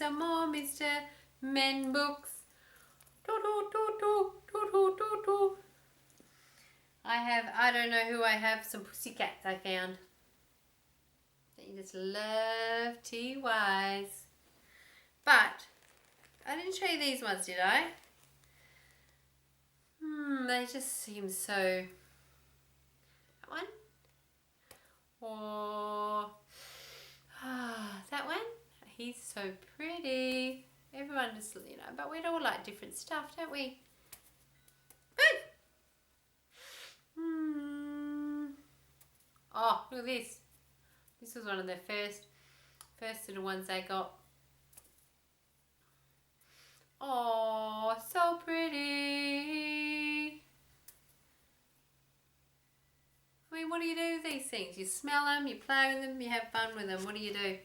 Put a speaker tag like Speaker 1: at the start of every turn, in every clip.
Speaker 1: some more Mr. Men books. Do, do, do, do, do, do, do, do. I don't know who I have, some pussycats I found. They just love TYs. But I didn't show you these ones, did I? They just seem so... That one? Or... that one? He's so pretty. Everyone just, but we all like different stuff, don't we? Oh, look at this. This was one of their first little ones they got. Oh, so pretty. I mean, what do you do with these things? You smell them, you play with them, you have fun with them. What do you do?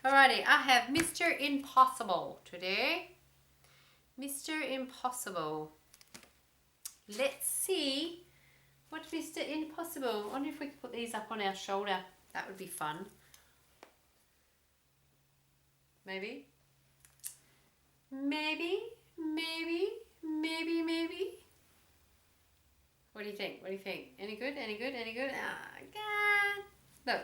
Speaker 1: Alrighty, I have Mr. Impossible today. Mr. Impossible. Let's see what Mr. Impossible. I wonder if we could put these up on our shoulder. That would be fun. Maybe. Maybe. What do you think? What do you think? Any good? Any good? Any good? God. Look.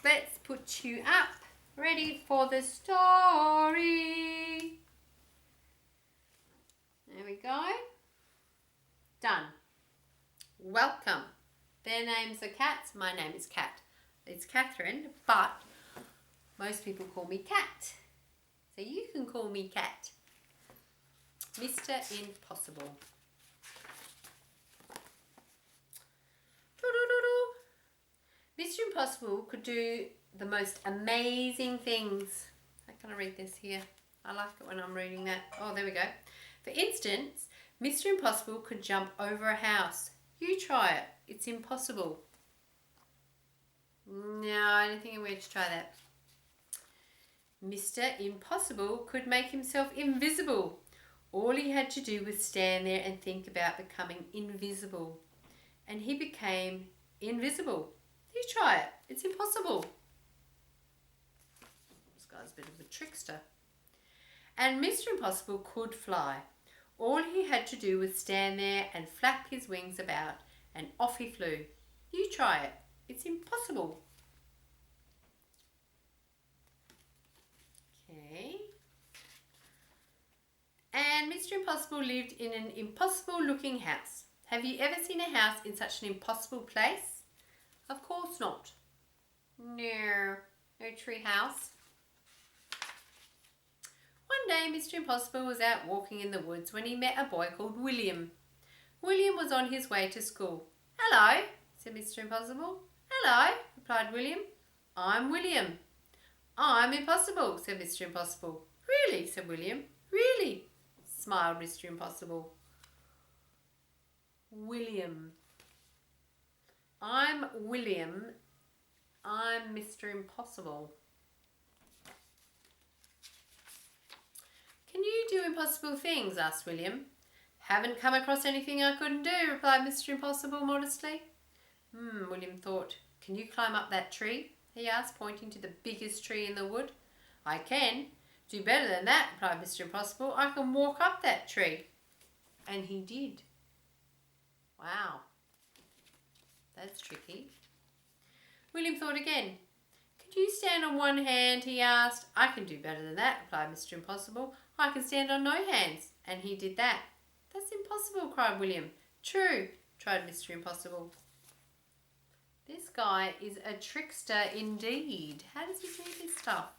Speaker 1: Let's put you up. Ready for the story. There we go. Done. Welcome. Their names are cats. My name is Cat. It's Catherine, but most people call me Cat. So you can call me Cat. Mr. Impossible. Mr. Impossible could do the most amazing things. How can I read this here? I like it when I'm reading that. Oh, there we go. For instance, Mr. Impossible could jump over a house. You try it. It's impossible. No, I don't think I'm going to try that. Mr. Impossible could make himself invisible. All he had to do was stand there and think about becoming invisible. And he became invisible. You try it. It's impossible. This guy's a bit of a trickster. And Mr. Impossible could fly. All he had to do was stand there and flap his wings about, and off he flew. You try it. It's impossible. Okay. And Mr. Impossible lived in an impossible looking house. Have you ever seen a house in such an impossible place? Of course not. No tree house. One day Mr. Impossible was out walking in the woods when he met a boy called William. William was on his way to school. Hello, said Mr. Impossible. Hello, replied William. I'm William. I'm impossible, said Mr. Impossible. Really, said William. Really, smiled Mr. Impossible. William. I'm William. I'm Mr. Impossible. Can you do impossible things? Asked William. Haven't come across anything I couldn't do, replied Mr. Impossible modestly. William thought. Can you climb up that tree? He asked, pointing to the biggest tree in the wood. I can. Do better than that, replied Mr. Impossible. I can walk up that tree. And he did. Wow. That's tricky. William thought again. Could you stand on one hand? He asked. I can do better than that, replied Mr. Impossible. I can stand on no hands. And he did that. That's impossible, cried William. True, tried Mr. Impossible. This guy is a trickster indeed. How does he do this stuff?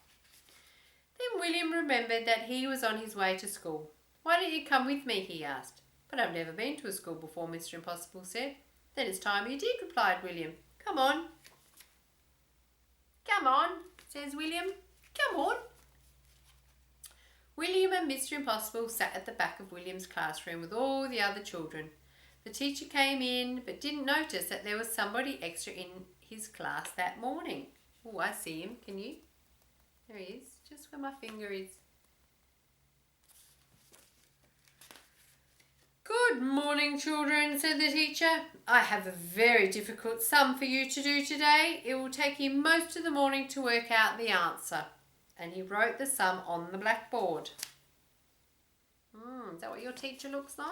Speaker 1: Then William remembered that he was on his way to school. Why don't you come with me? He asked. But I've never been to a school before, Mr. Impossible said. Then it's time you did, replied William. Come on. Come on, says William. Come on. William and Mr. Impossible sat at the back of William's classroom with all the other children. The teacher came in but didn't notice that there was somebody extra in his class that morning. Oh, I see him. Can you? There he is, just where my finger is. Good morning, morning, children, said the teacher. I have a very difficult sum for you to do today. It will take you most of the morning to work out the answer. And he wrote the sum on the blackboard. Is that what your teacher looks like?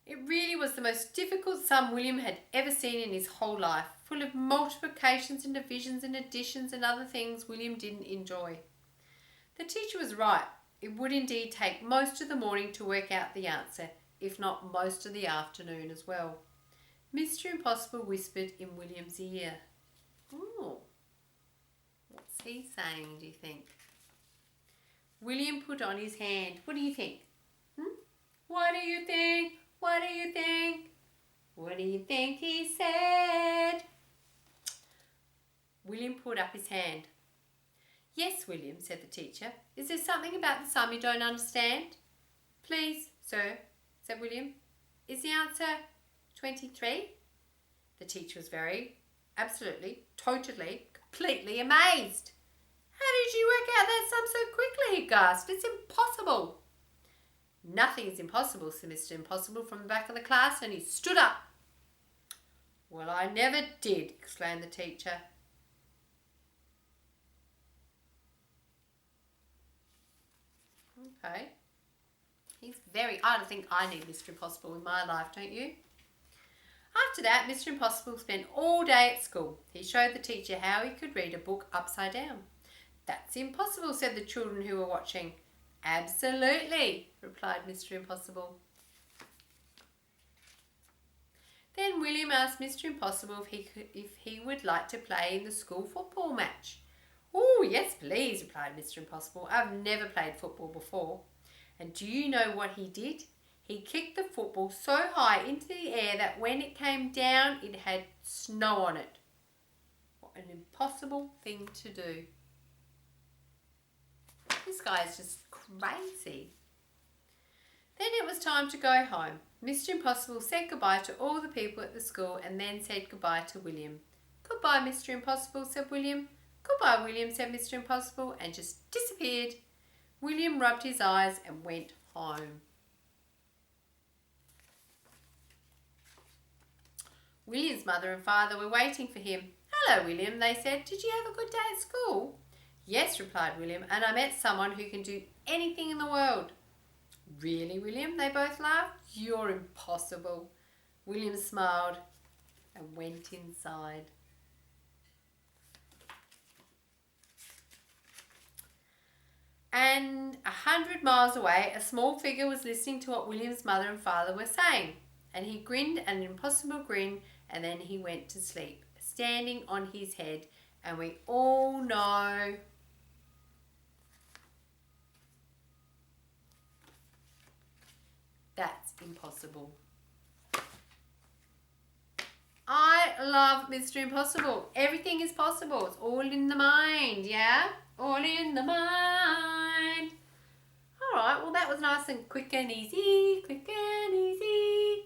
Speaker 1: It really was the most difficult sum William had ever seen in his whole life, full of multiplications and divisions and additions and other things William didn't enjoy. The teacher was right. It would indeed take most of the morning to work out the answer, if not most of the afternoon as well. Mr. Impossible whispered in William's ear. Oh, what's he saying, do you think? William put on his hand. What do you think? What do you think? What do you think? What do you think he said? William put up his hand. Yes, William, said the teacher. Is there something about the sum you don't understand? Please, sir, said William. Is the answer 23? The teacher was absolutely, totally, completely amazed. How did you work out that sum so quickly? He gasped. It's impossible. Nothing is impossible, said Mr. Impossible from the back of the class, and he stood up. Well, I never did, exclaimed the teacher. Okay. I think I need Mr. Impossible in my life, don't you? After that, Mr. Impossible spent all day at school. He showed the teacher how he could read a book upside down. That's impossible, said the children who were watching. Absolutely, replied Mr. Impossible. Then William asked Mr. Impossible if he would like to play in the school football match. Oh, yes, please, replied Mr. Impossible. I've never played football before. And do you know what he did? He kicked the football so high into the air that when it came down, it had snow on it. What an impossible thing to do. This guy is just crazy. Then it was time to go home. Mr. Impossible said goodbye to all the people at the school and then said goodbye to William. Goodbye, Mr. Impossible, said William. Goodbye, William, said Mr. Impossible, and just disappeared. William rubbed his eyes and went home. William's mother and father were waiting for him. Hello, William, they said. Did you have a good day at school? Yes, replied William, and I met someone who can do anything in the world. Really, William? They both laughed. You're impossible. William smiled and went inside. And 100 miles away, a small figure was listening to what William's mother and father were saying. And he grinned an impossible grin, and then he went to sleep, standing on his head. And we all know that's impossible. I love Mr. Impossible. Everything is possible. It's all in the mind, yeah? All in the mind. All right, well, that was nice and quick and easy. Quick and easy.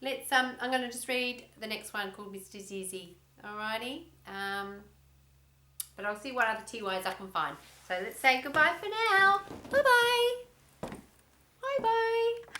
Speaker 1: Let's, I'm going to just read the next one called Mr. Zizzy. Alrighty. But I'll see what other TYs I can find. So let's say goodbye for now. Bye-bye. Bye-bye.